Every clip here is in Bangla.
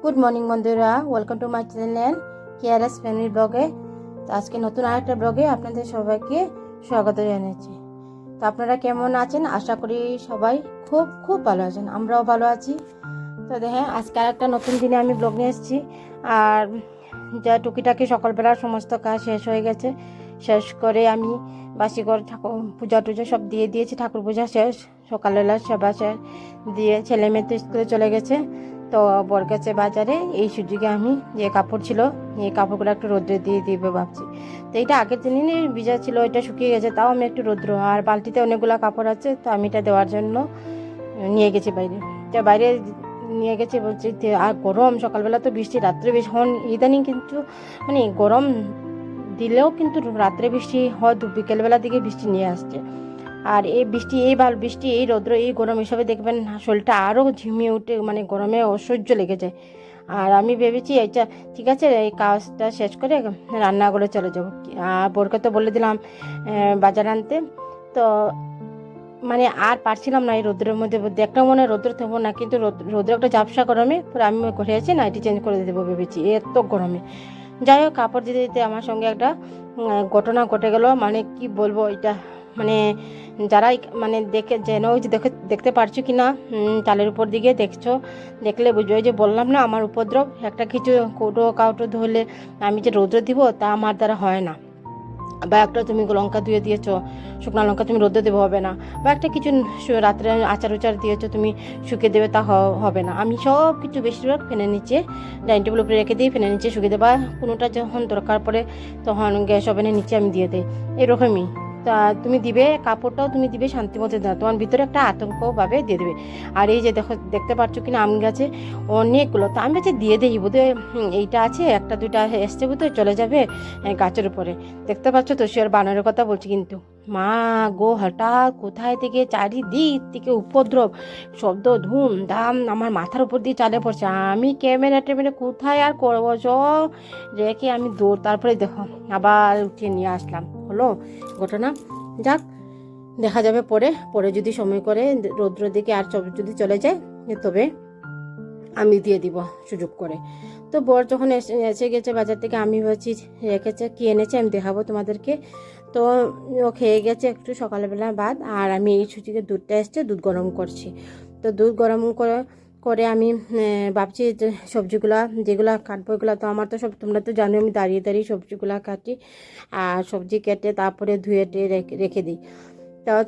গুড মর্নিং বন্ধুরা, ওয়েলকাম টু মাই চ্যানেল কেয়ারএস ফ্যামিলি ব্লগে। তো আজকে নতুন আরেকটা ব্লগে আপনাদের সবাইকে স্বাগত জানাচ্ছি। তো আপনারা কেমন আছেন? আশা করি সবাই খুব খুব ভালো আছেন, আমরাও ভালো আছি। তো দেখেন, আজকে আরেকটা নতুন দিনে আমি ব্লগ নিয়ে এসেছি। আর যা টুকিটাকি সকালবেলার সমস্ত কাজ শেষ হয়ে গেছে। শেষ করে আমি বাসি ঘর ঠাকুর পূজা টুজা সব দিয়ে দিয়েছি, ঠাকুর পূজা শেষ, সকালবেলা সেবা শেষ দিয়ে ছেলে মেয়ে তো স্কুলে চলে গেছে। তো বর গেছে বাজারে, এই সুযোগে আমি যে কাপড় ছিল এই কাপড়গুলো একটু রোদ্রে দিয়ে দিবে ভাবছি। তো এইটা আগের দিনই ভিজা ছিল, এটা শুকিয়ে গেছে, তাও আমি একটু রোদ্র, আর বালতিতে অনেকগুলো কাপড় আছে, তো আমি এটা দেওয়ার জন্য নিয়ে গেছি বাইরে। তো বাইরে নিয়ে গেছি বলছি, আর গরম, সকালবেলা তো বৃষ্টি, রাত্রে বেশ হন ইদানিং, কিন্তু মানে গরম দিলেও কিন্তু রাত্রে বৃষ্টি হয়, বিকেলবেলার দিকে বৃষ্টি নিয়ে আসছে। আর এই বৃষ্টি, বৃষ্টি, এই রৌদ্র, এই গরম হিসাবে দেখবেন শরীরটা আরও ঝিমিয়ে উঠে, মানে গরমে অসহ্য লেগে যায়। আর আমি ভেবেছি এটা ঠিক আছে, এই কাজটা শেষ করে রান্নাঘরে চলে যাবো। আর বোরকে তো বলে দিলাম বাজার আনতে। তো মানে আর পারছিলাম না এই রোদ্রের মধ্যে, দেখলাম মনে হয় রোদ্র থাকবো না, কিন্তু রোদ্র একটা ঝাপসা গরমে পরে আমি ঘরে আছি, নাইটি চেঞ্জ করে দেবো ভেবেছি, এত গরমে। যাই হোক, কাপড় দিতে দিতে আমার সঙ্গে একটা ঘটনা ঘটে গেল। মানে কি বলবো এটা, মানে যারা মানে দেখে যেন ওই যে দেখতে পারছো কি না, চালের উপর দিকে দেখছো, দেখলে বুঝবে। যে বললাম না আমার উপদ্রব, একটা কিছু কাউটো ধরলে আমি যে রৌদ্র দিব তা আমার দ্বারা হয় না। বা একটা তুমি লঙ্কা ধুয়ে দিয়েছো, শুকনো লঙ্কা তুমি রোদে দেবে, হবে না। বা একটা কিছু রাত্রে আচার উচার দিয়েছো, তুমি শুকিয়ে দেবে, তা হবে না। আমি সব কিছু বেশিরভাগ ফ্যানের নিচে, ডাইনিং টেবিল উপরে রেখে দিই, ফ্যানের নিচে শুকিয়ে দেয়, বা কোনোটা যখন দরকার পড়ে তখন গ্যাস ওভেনের নিচে আমি দিয়ে দিই, এরকমই। তা তুমি দিবে কাপড়টাও, তুমি দিবে শান্তি মতো দাও, তোমার ভিতরে একটা আতঙ্কভাবে দিয়ে দেবে। আর এই যে দেখতে পাচ্ছ কিনা আম গাছে অনেকগুলো, তা আমি গাছে দিয়ে দিই, বোধহয় এইটা আছে, একটা দুইটা এসছে বোধহয়, চলে যাবে গাছের উপরে। দেখতে পাচ্ছ তো, সে আর বানরের কথা বলছি, কিন্তু মা গো, হঠাৎ কোথায় থেকে চারিদিক থেকে উপদ্রব, শব্দ, ধুম ধাম, আমার মাথার উপর দিয়ে চালে পড়ছে। আমি ক্যামেরা টেমেরা কোথায় আর করবো, সব রেখে আমি দৌড়, তারপরে দেখো আবার উঠিয়ে নিয়ে আসলাম, হলো ঘটনা। যাক, দেখা যাবে পরে পরে যদি সময় করে রৌদ্র দিকে আর যদি চলে যায়, তবে আমি দিয়ে দিব সুযোগ করে। তো বর যখন এসে গেছে বাজার থেকে, আমি বলছি রেখেছে, কি এনেছে আমি দেখাবো তোমাদেরকে। তো ও খেয়ে গেছে একটু সকালবেলা ভাত, আর আমি এই সুযোগে দুধটা এসছে, দুধ গরম করছি। তো দুধ গরম করে আমি ভাবছি যে সবজিগুলা যেগুলো কাটবো, এগুলো তো আমার তো সব, তোমরা তো জানো আমি দাঁড়িয়ে দাঁড়িয়ে সবজিগুলা কাটি, আর সবজি কেটে তারপরে ধুয়ে রেখে দিই।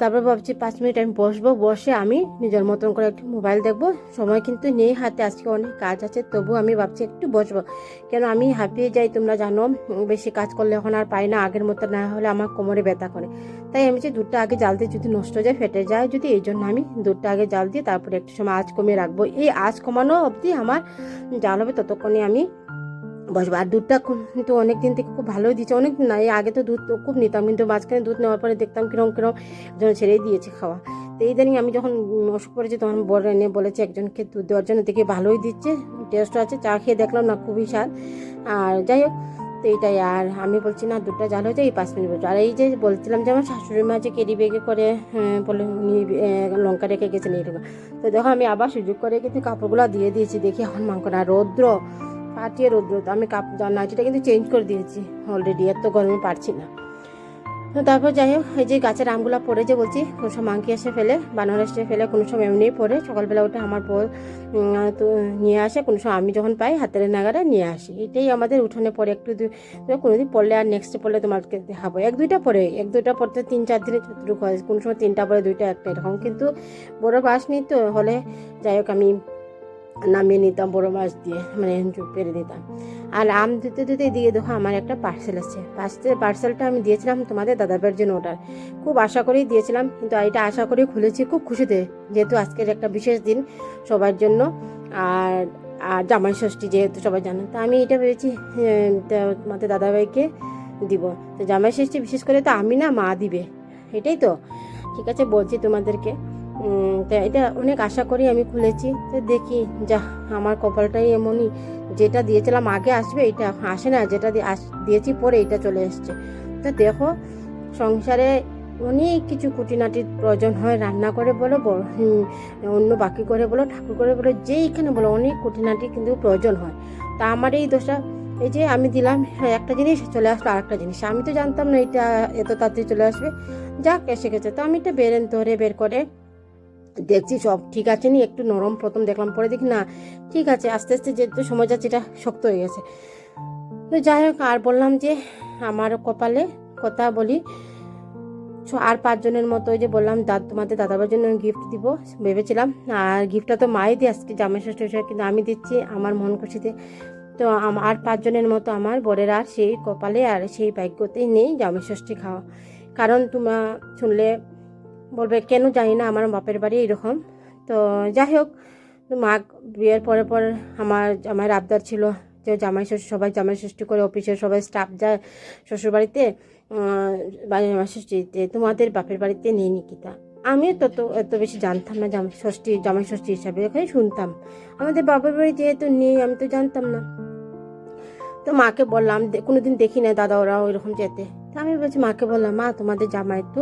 তারপর ভাবছি 5 মিনিট আমি বসবো, বসে আমি নিজের মতন করে একটু মোবাইল দেখবো। সময় কিন্তু নেই হাতে, আজকে অনেক কাজ আছে, তবু আমি ভাবছি একটু বসবো। কেন আমি হাঁপিয়ে যাই, তোমরা জানো, বেশি কাজ করলে এখন আর পাই না, আগের মতো না হলে আমার কোমরে ব্যথা করে। তাই আমি যে দুধটা আগে জাল দিয়ে, যদি নষ্ট হয়ে যায়, ফেটে যায় যদি, এই জন্য আমি দুধটা আগে জাল দিয়ে তারপরে একটু সময় আঁচ কমিয়ে রাখবো। এই আঁচ কমানো অবধি আমার জাল হবে, ততক্ষণে আমি বসবো। আর দুধটা কিন্তু অনেক দিন থেকে খুব ভালোই দিচ্ছে, অনেক দিন না, এই আগে তো দুধ খুব নিতাম, কিন্তু মাঝখানে দুধ নেওয়ার পরে দেখতাম কিরম যেন ছেড়েই দিয়েছে খাওয়া। তো ইদানিং আমি যখন অসুখ করেছি, তখন বড় এনে বলেছে একজনকে দুধ দেওয়ার জন্য, দেখে ভালোই দিচ্ছে, টেস্টও আছে, চা খেয়ে দেখলাম না খুবই স্বাদ। আর যাই হোক, তো এইটাই। আর আমি বলছি না দুধটা জাল হয়ে যায়, এই 5 মিনিট বলছি। আর এই যে বলছিলাম যে আমার শাশুড়ি মা যে কেরি ব্যাগে করে বলে উনি লঙ্কা রেখে গেছেন এইরকম। তো দেখো আমি আবার সুযোগ করে কিন্তু কাপড়গুলো দিয়ে দিয়েছি, দেখি এখন মাংস না, রৌদ্র ফাটিয়ে রৌদ্র। তো আমি নাইটিটা কিন্তু চেঞ্জ করে দিয়েছি অলরেডি, এত গরমে পারছি না। তো তারপর যাই হোক, এই যে গাছের আমগুলো পড়ে, যে বলছি কোনো সময় মাংকি এসে ফেলে, বানর এসে ফেলে, কোনো সময় এমনিই পড়ে, সকালবেলা উঠে আমার বর তো নিয়ে আসে, কোনো সময় আমি যখন পাই হাতের নাগারে নিয়ে আসি। এটাই আমাদের উঠোনে পড়ে, একটু কোনোদিন পড়লে আর নেক্সটে পড়লে তোমাকে দেখাবো। এক দুইটা পড়তে 3-4 দিনে যতটুকু হয়, কোনো সময় 3টা পড়ে 2টা, একটা, এরকম। কিন্তু বড় বাস নিই তো, হলে যাই হোক আমি নামিয়ে নিতাম বড় মাছ দিয়ে, মানে পেরে দিতাম। আর আম দিতে দিতে দিয়ে দেখো আমার একটা পার্সেল আছে। পার্সেলটা আমি দিয়েছিলাম তোমাদের দাদাভাইয়ের জন্য, ওটার খুব আশা করেই দিয়েছিলাম, কিন্তু এটা আশা করেই খুলেছি খুব খুশিতে, যেহেতু আজকের একটা বিশেষ দিন সবার জন্য। আর আর জামাই ষষ্ঠী যেহেতু সবাই জানো, তো আমি এটা ভেবেছি তোমাদের দাদাভাইকে দিব। তো জামাই ষষ্ঠী বিশেষ করে তো আমি না, মা দিবে, এটাই তো। ঠিক আছে, বলছি তোমাদেরকে। তো এটা অনেক আশা করি আমি খুলেছি। তো দেখি, যা আমার কপালটাই এমনই, যেটা দিয়েছিলাম আগে আসবে এটা আসে না, যেটা দিয়েছি পরে এটা চলে এসছে। তো দেখো, সংসারে অনেক কিছু খুঁটিনাটির প্রয়োজন হয়, রান্না করে বলো, অন্য বাকি করে বলো, ঠাকুর করে বলো, যেইখানে বলো অনেক খুঁটিনাটি কিন্তু প্রয়োজন হয়। তা আমার এই দোষটা, এই যে আমি দিলাম একটা জিনিস, চলে আসলো আর একটা জিনিস, আমি তো জানতাম না এটা এত তাড়াতাড়ি চলে আসবে। যাক, এসে গেছে। তো আমি এটা বের করে দেখছি সব ঠিক আছে নি, একটু নরম প্রথম দেখলাম, পরে দেখি না ঠিক আছে, আস্তে আস্তে যেহেতু সময় যাচ্ছে এটা শক্ত হয়ে গেছে। তো যাই হোক, আর বললাম যে আমার কপালে কথা বলি, আর 5 জনের মতো, ওই যে বললাম তোমাদের দাদাবার জন্য গিফট দিব ভেবেছিলাম, আর গিফটটা তো মাই দিয়ে আজকে জামাই ষষ্ঠী হিসেবে, কিন্তু আমি দিচ্ছি আমার মন খুশিতে। তো আর 5 জনের মতো আমার বরের আর সেই কপালে আর সেই ভাগ্যতেই নেই জামাই ষষ্ঠী খাওয়া। কারণ তোমরা শুনলে বলবে কেন জানি না আমার বাপের বাড়ি এরকম। তো যাই হোক, মা বিয়ের পরে আমার আবদার ছিল যে সবাই জামাই ষষ্ঠী করে, অফিসের সবাই স্টাফ যায় শ্বশুরবাড়িতে, জামাই ষষ্ঠীতে, তোমাদের বাপের বাড়িতে নেই নিকিতা। আমিও এত বেশি জানতাম না জামাই ষষ্ঠী হিসাবে, এখানে শুনতাম। আমাদের বাপের বাড়ি যেহেতু নেই, আমি তো জানতাম না। তো মাকে বললাম, কোনোদিন দেখি না দাদা ওরা ওইরকম যেতে। তা আমি বলছি, মাকে বললাম, মা তোমাদের জামাই তো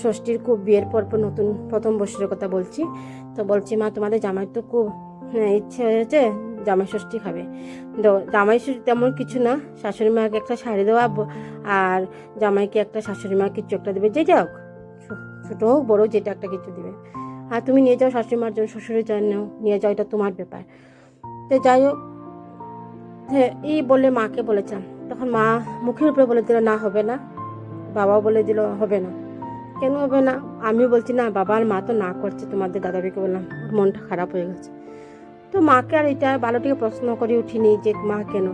ষষ্ঠীর খুব বিয়ের পর নতুন প্রথম বছরের কথা বলছি, তো বলছি মা তোমাদের জামাই তো খুব ইচ্ছে হয়েছে জামাই ষষ্ঠী খাবে। তো জামাই ষষ্ঠী তেমন কিছু না, শাশুড়ি মাকে একটা শাড়ি দেওয়া, আর জামাইকে একটা শাশুড়ি মা কিছু একটা দেবে, যেটা হোক, ছোটো হোক বড়ো, যেটা একটা কিছু দেবে। আর তুমি নিয়ে যাও শাশুড়ি মার জন্য, শ্বশুরের জন্য নিয়ে যাও, এটা তোমার ব্যাপার। তো যাই হোক, হ্যাঁ এই বলে মাকে বলেছিলাম, তখন মা মুখের উপরে বলে দিল না হবে না, বাবাও বলে দিল হবে না। কেন হবে না? আমিও বলছি না, বাবা আর মা তো না করছে, তোমাদের দাদাভাইকে বললাম, ওর মনটা খারাপ হয়ে গেছে। তো মাকে আর এটা ভালো থেকে প্রশ্ন করে উঠিনি যে মা কেন,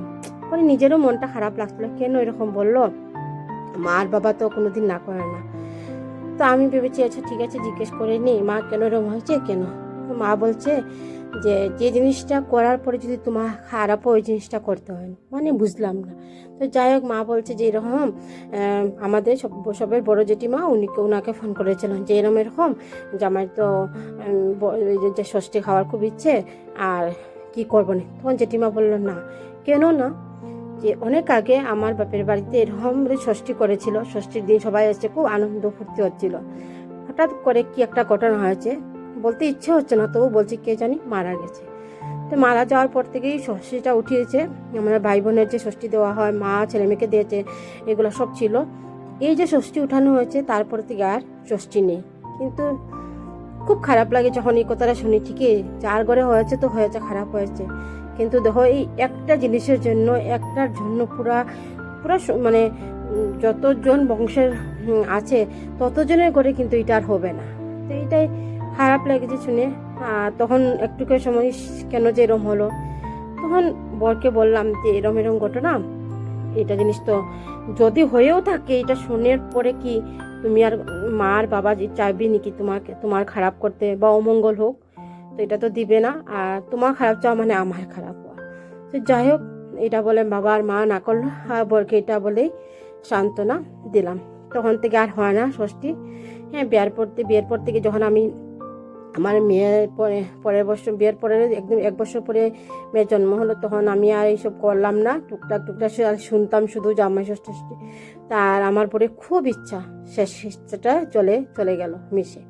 পরে নিজেরও মনটা খারাপ লাগছিল, কেন এরকম বললো, মা আর বাবা তো কোনোদিন না করে না। তো আমি ভেবেছি আচ্ছা ঠিক আছে, জিজ্ঞেস করে নি মা কেন এরকম হয়েছে কেন। তো মা বলছে যে জিনিসটা করার পরে যদি তোমার খারাপ ওই জিনিসটা করতে হয় না, মানে বুঝলাম না। তো যাই হোক, মা বলছে যে এরকম আমাদের সবের বড় জেঠিমা ওনাকে ফোন করেছিলেন যে এরকম জামাই তো যে ষষ্ঠী খাওয়ার খুব ইচ্ছে, আর কি করবো না। তখন জেঠিমা বললো না, কেন না, যে অনেক আগে আমার বাপের বাড়িতে এরকম ষষ্ঠী করেছিল, ষষ্ঠীর দিন সবাই এসে খুব আনন্দ ফুর্তি হচ্ছিল, হঠাৎ করে কি একটা ঘটনা হয়েছে, বলতে ইচ্ছে হচ্ছে না, তবু বলছি কে জানি মারা গেছে। তো মারা যাওয়ার পর থেকেই ষষ্ঠীটা উঠিয়েছে, আমরা ভাই বোনের যে ষষ্ঠী দেওয়া হয়, মা ছেলে মেয়েকে দিয়েছে, এগুলো সব ছিল। এই যে ষষ্ঠী উঠানো হয়েছে, তারপর থেকে আর ষষ্ঠী নেই। কিন্তু খুব খারাপ লাগে যখন এই কথাটা শুনি, ঠিকই যার ঘরে হয়েছে তো হয়েছে, খারাপ হয়েছে, কিন্তু দেখো এই একটা জিনিসের জন্য, একটার জন্য পুরা পুরা মানে যতজন বংশের আছে ততজনের করে কিন্তু এটা আর হবে না। তো এটাই খারাপ লেগেছে শুনে। তখন একটুকু সময় কেন যে এরম হলো, তখন বরকে বললাম যে এরম ঘটনা, এটা জিনিস তো যদি হয়েও থাকে, এটা শোনার পরে কি তুমি আর মা আর বাবা চাইবে নাকি তোমার খারাপ করতে বা অমঙ্গল হোক, তো এটা তো দিবে না, আর তোমার খারাপ চাওয়া মানে আমার খারাপ হওয়া। তো যাই হোক, এটা বলে বাবা আর মা না করলো, আর বরকে এটা বলেই সান্ত্বনা দিলাম। তখন থেকে আর হয় না ষষ্ঠী। হ্যাঁ, বিয়ের পর থেকে যখন আমি আমার মেয়ের পরের বছর, বিয়ের পরে একদম 1 বছর পরে মেয়ের জন্ম হলো, তখন আমি আর এইসব করলাম না, টুকটাক শুনতাম শুধু জামাই ষষ্ঠী। তার আমার পরে খুব ইচ্ছা, শেষ ইচ্ছাটা চলে গেল মিশে।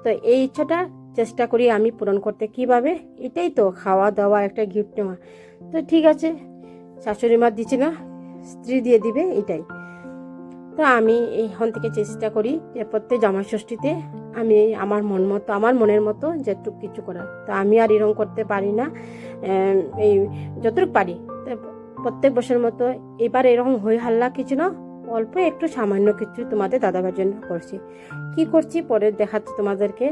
তো এই ইচ্ছাটা চেষ্টা করি আমি পূরণ করতে, কিভাবে, এটাই তো খাওয়া দাওয়া, একটা গিফট নেওয়া। তো ঠিক আছে, শাশুড়ি মা দিচ্ছে না, স্ত্রী দিয়ে দিবে, এটাই। তো আমি এইখান থেকে চেষ্টা করি যে প্রত্যেক জামাই ষষ্ঠীতে আমি আমার মনের মতো যেটুকু কিছু করার। তো আমি আর এরকম করতে পারি না, এই যতটুকু পারি। তো প্রত্যেক বছরের মতো এবার এরকম হই হাল্লা কিছু না, অল্প একটু সামান্য কিছু তোমাদের দাদাভাইয়ের জন্য করছি। কি করছি পরে দেখাচ্ছি তোমাদেরকে।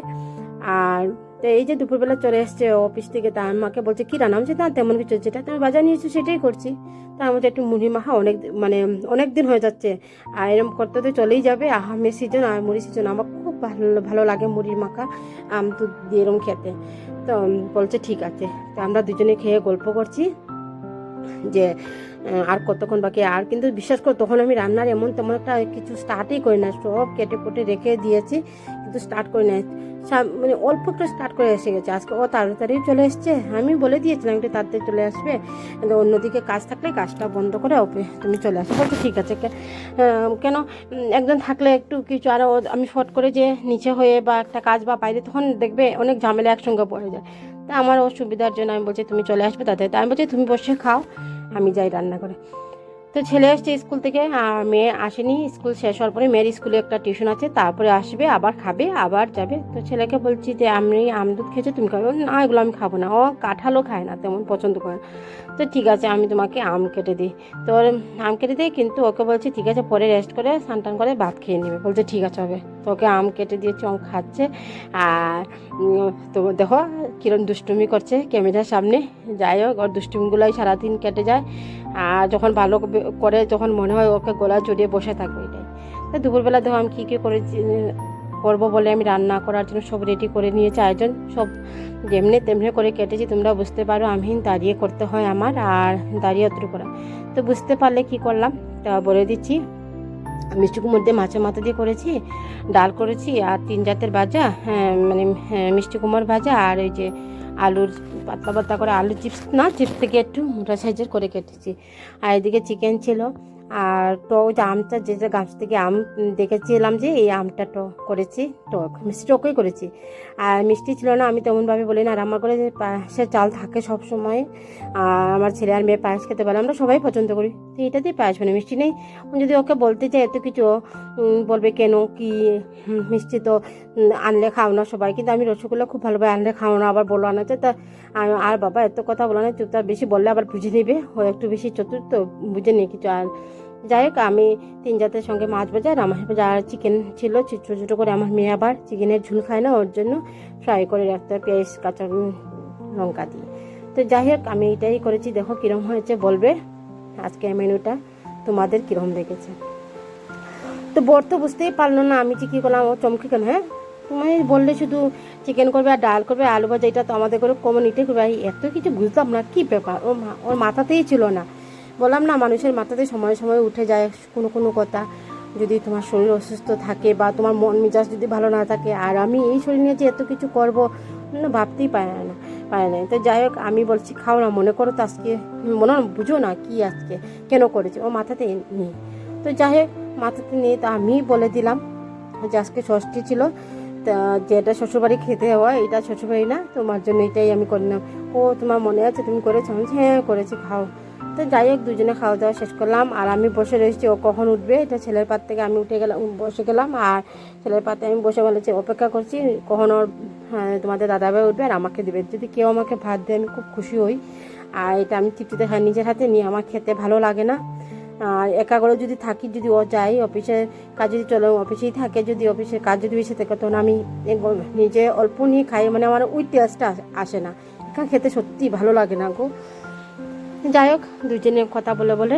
আর তো এই যে দুপুরবেলা চলে এসছে অফিস থেকে, তা আমাকে বলছে কি রান্না হচ্ছে, না তেমন কিছু, যেটা তুমি বাজার নিয়েছো সেটাই করছি। তা আমাদের একটু মুড়ি মাখা অনেক দিন হয়ে যাচ্ছে, আর এরকম করতে তো চলেই যাবে, আমের সিজন আর মুড়ি সিজন, আমার খুব ভালো লাগে মুড়ির মাখা আম দুধ দিয়ে এরকম খেতে। তো বলছে ঠিক আছে। তো আমরা দুজনে খেয়ে গল্প করছি যে আর কতক্ষণ বাকি। আর কিন্তু বিশ্বাস করো, তখন আমি রান্নার তেমন একটা কিছু স্টার্টই করি না, সব কেটে কুটে রেখে দিয়েছি, তো স্টার্ট করে নেয়, মানে অল্প একটু স্টার্ট করে এসে গেছে। আজকে ও তাড়াতাড়ি চলে এসছে, আমি বলে দিয়েছিলাম একটু তাড়াতাড়ি চলে আসবে, কিন্তু অন্যদিকে কাজ থাকলে কাজটা বন্ধ করে তুমি চলে আসো। বলছো ঠিক আছে, কেন একজন থাকলে একটু কিছু আরও আমি ফট করে যে নিচে হয়ে বা একটা কাজ বা বাইরে, তখন দেখবে অনেক ঝামেলা একসঙ্গে পড়ে যায়। তা আমার অসুবিধার জন্য আমি বলছি তুমি চলে আসবে তাতে, তা আমি বলছি তুমি বসে খাও, আমি যাই রান্না করে। তো ছেলে আসছে স্কুল থেকে, আর মেয়ে আসেনি, স্কুল শেষ হওয়ার পরে মেয়ের স্কুলে একটা টিউশন আছে, তারপরে আসবে, আবার খাবে, আবার যাবে। তো ছেলেকে বলছি যে আমি দুধ খেয়েছো, তুমি খাবে না, এগুলো আমি খাবো না। ও কাঁঠালও খায় না, তেমন পছন্দ করে না। তো ঠিক আছে আমি তোমাকে আম কেটে দিই। তো আম কেটে দিই, কিন্তু ওকে বলছি ঠিক আছে পরে রেস্ট করে স্নান টান করে ভাত খেয়ে নেবে। বলছে ঠিক আছে হবে। তো ওকে আম কেটে দিয়েছি, আম খাচ্ছে। আর তো দেখো কিরম দুষ্টুমি করছে ক্যামেরার সামনে। যাই হোক, ওর দুষ্টুমিগুলোই সারাদিন কেটে যায়। আর যখন ভালো করে, যখন মনে হয় ওকে গলা জড়িয়ে বসে থাকবে, এটাই। তো দুপুরবেলা দেখো আমি কী করেছি, করবো বলে আমি রান্না করার জন্য সব রেডি করে নিয়েছি, আয়োজন সব যেমনি তেমনি করে কেটেছি। তোমরা বুঝতে পারো আমি দাঁড়িয়ে করতে হয় আমার, আর দাঁড়িয়ে অত করা। তো বুঝতে পারলে কি করলাম তা বলে দিচ্ছি। মিষ্টি কুমড় দিয়ে মাছের মাথা দিয়ে করেছি, ডাল করেছি, আর 3 জাতের ভাজা, মানে মিষ্টি কুমড় ভাজা, আর ওই যে আলুর পাতলা পাতলা করে আলু চিপস, না চিপস থেকে একটু মোটা সাইজের করে কেটেছি। আর এদিকে চিকেন ছিল। আর টক যে আমটা, যে গাছ থেকে আম দেখেছিলাম যে এই আমটা করেছি টক, মিষ্টি টকই করেছি। আর মিষ্টি ছিল না, আমি তেমনভাবে বলি না। আর আমার করে যে পায়েসের চাল থাকে সব সময়, আমার ছেলে আর মেয়ে পায়েস খেতে পারে, আমরা সবাই পছন্দ করি। তো এটা দিয়ে পায়েস মানে মিষ্টি নেই। যদি ওকে বলতে চাই এত কিছু, বলবে কেন কি মিষ্টি তো আনলে খাও না সবাই, কিন্তু আমি রসগোল্লা খুব ভালোভাবে আনলে খাও না, আবার বলো আনাতে। তা আর বাবা এত কথা বলো না, চুপচাপ, বেশি বললে আবার বুঝে নেবে, ও একটু বেশি চতুর তো, বুঝে নেই কিছু। আর যাই হোক, আমি 3 জাতের সঙ্গে মাছ ভাজা আর আমার ভাজা আর চিকেন ছিল ছোটো ছোটো করে। আমার মেয়ে আবার চিকেনের ঝোল খায় না, ওর জন্য ফ্রাই করে রাখতে হয় পেঁয়াজ কাঁচা লঙ্কা দিয়ে। তো যাই হোক আমি এটাই করেছি। দেখো কীরকম হয়েছে বলবে, আজকে মেনুটা তোমাদের কীরকম লেগেছে। তো বর তো বুঝতেই পারলো না আমি যে কী করলাম, ও চমকে কেন, হ্যাঁ তুমি বললে শুধু চিকেন করবে আর ডাল করবে, আলু ভাজা, এটা তো আমাদের করে কমন, এটাই করবে। এত কিছু বুঝতাম না কী ব্যাপার, ওর মাথাতেই ছিল না। বললাম না, মানুষের মাথাতে সময় সময় উঠে যায় কোনো কোনো কথা। যদি তোমার শরীর অসুস্থ থাকে বা তোমার মন মেজাজ যদি ভালো না থাকে, আর আমি এই শরীর নিয়ে যে এত কিছু করবো ভাবতেই পারে না। তো যাই হোক আমি বলছি খাও না, মনে করো তো আজকে, মনে বুঝো না কি আজকে কেন করেছে, ও মাথাতে নেই। তো যাই হোক মাথাতে নেই, তো আমি বলে দিলাম যে আজকে ষষ্ঠী ছিল, তা যেটা শ্বশুরবাড়ি খেতে হয়, এটা শ্বশুরবাড়ি না, তোমার জন্য এটাই আমি করলাম। ও তোমার মনে আছে তুমি করেছো? আমি হ্যাঁ করেছি, খাও। তো যাই হোক দুজনে খাওয়া দাওয়া শেষ করলাম, আর আমি বসে রয়েছি ও কখন উঠবে। এটা ছেলের পাত থেকে আমি উঠে গেলাম, বসে গেলাম, আর ছেলের পাতে আমি বসে বলেছি অপেক্ষা করছি কখন ওর তোমাদের দাদাভাই উঠবে আর আমাকে দেবে। যদি কেউ আমাকে ভাত দেয় আমি খুব খুশি হই। আর এটা আমি তৃপ্তিতে খাই নিজের হাতে নিয়ে, আমার খেতে ভালো লাগে না। আর একা করে যদি থাকি, যদি ও যাই অফিসে কাজ, যদি চলো অফিসেই থাকে, যদি অফিসের কাজ যদি বেশি থাকে, তখন আমি নিজে অল্প নিয়ে খাই, মানে আমার ওই টেস্টটা আসে না, একা খেতে সত্যি ভালো লাগে না গো। যাই হোক দুজনে কথা বলে বলে,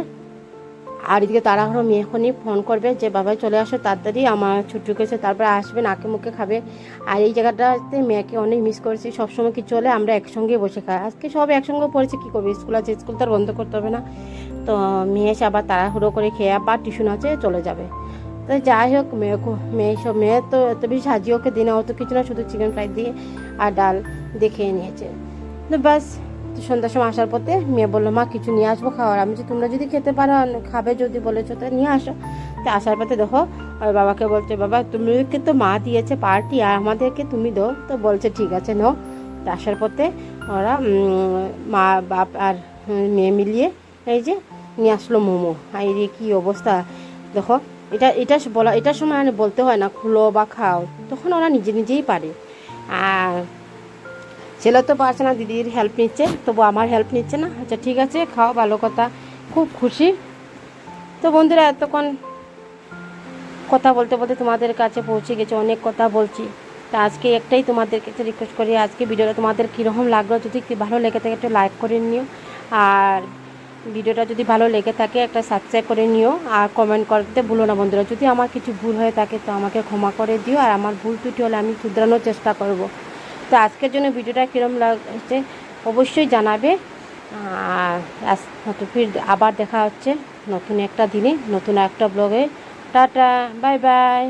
আর এদিকে তাড়াহুড়ো মেয়ে এখনই ফোন করবে যে বাবাই চলে আসো তাড়াতাড়ি, আমার ছুট্টু গেছে, তারপরে আসবে নাকে মুখে খাবে। আর এই জায়গাটাতে মেয়েকে অনেক মিস করেছি, সবসময় কি চলে আমরা একসঙ্গে বসে খাই, আজকে সব একসঙ্গে পড়েছে, কী করবে, স্কুল আছে, স্কুল তো আর বন্ধ করতে হবে না। তো মেয়ে এসে আবার তাড়াহুড়ো করে খেয়ে আবার টিউশন আছে চলে যাবে। তো যাই হোক মেয়ে তো এত বেশি সাজিয়ে ওকে দিনে অত কিছু না, শুধু চিকেন ফ্রাই দিয়ে আর ডাল দিয়ে খেয়ে নিয়েছে। তো ব্যাস সন্ধ্যার সময় আসার পথে মেয়ে বললো মা কিছু নিয়ে আসবো খাওয়ার। আমি যে তোমরা যদি খেতে পারো খাবে, যদি বলেছো তো নিয়ে আসো। তো আসার পথে দেখো আর বাবাকে বলছে বাবা তুমিকে তো মা দিয়েছে পার্টি, আর আমাদেরকে তুমি দাও। তো বলছে ঠিক আছে নাও। তো আসার পথে ওরা মা বাপ আর মেয়ে মিলিয়ে এই যে নিয়ে আসলো মোমো। আর এই কী অবস্থা দেখো, এটার সময় বলতে হয় না খুলো বা খাও, তখন ওরা নিজেই পারে। আর ছেলে তো পারছে না, দিদির হেল্প নিচ্ছে, তবু আমার হেল্প নিচ্ছে না। আচ্ছা ঠিক আছে খাও, ভালো কথা, খুব খুশি। তো বন্ধুরা এতক্ষণ কথা বলতে বলতে তোমাদের কাছে পৌঁছে গেছে, অনেক কথা বলছি। তা আজকে একটাই তোমাদের কাছে রিকোয়েস্ট করি, আজকে ভিডিওটা তোমাদের কীরকম লাগলো, যদি ভালো লেগে থাকে একটু লাইক করে নিও, আর ভিডিওটা যদি ভালো লেগে থাকে একটা সাবস্ক্রাইব করে নিও, আর কমেন্ট করতে ভুলো না বন্ধুরা। যদি আমার কিছু ভুল হয়ে থাকে তো আমাকে ক্ষমা করে দিও, আর আমার ভুল ত্রুটি হলে আমি শুধরানোর চেষ্টা করব। তো আজকের জন্য ভিডিওটা কীরকম লাগছে অবশ্যই জানাবে। আর ফির আবার দেখা হচ্ছে নতুন একটা দিনে, নতুন একটা ব্লগে। Tata, bye bye.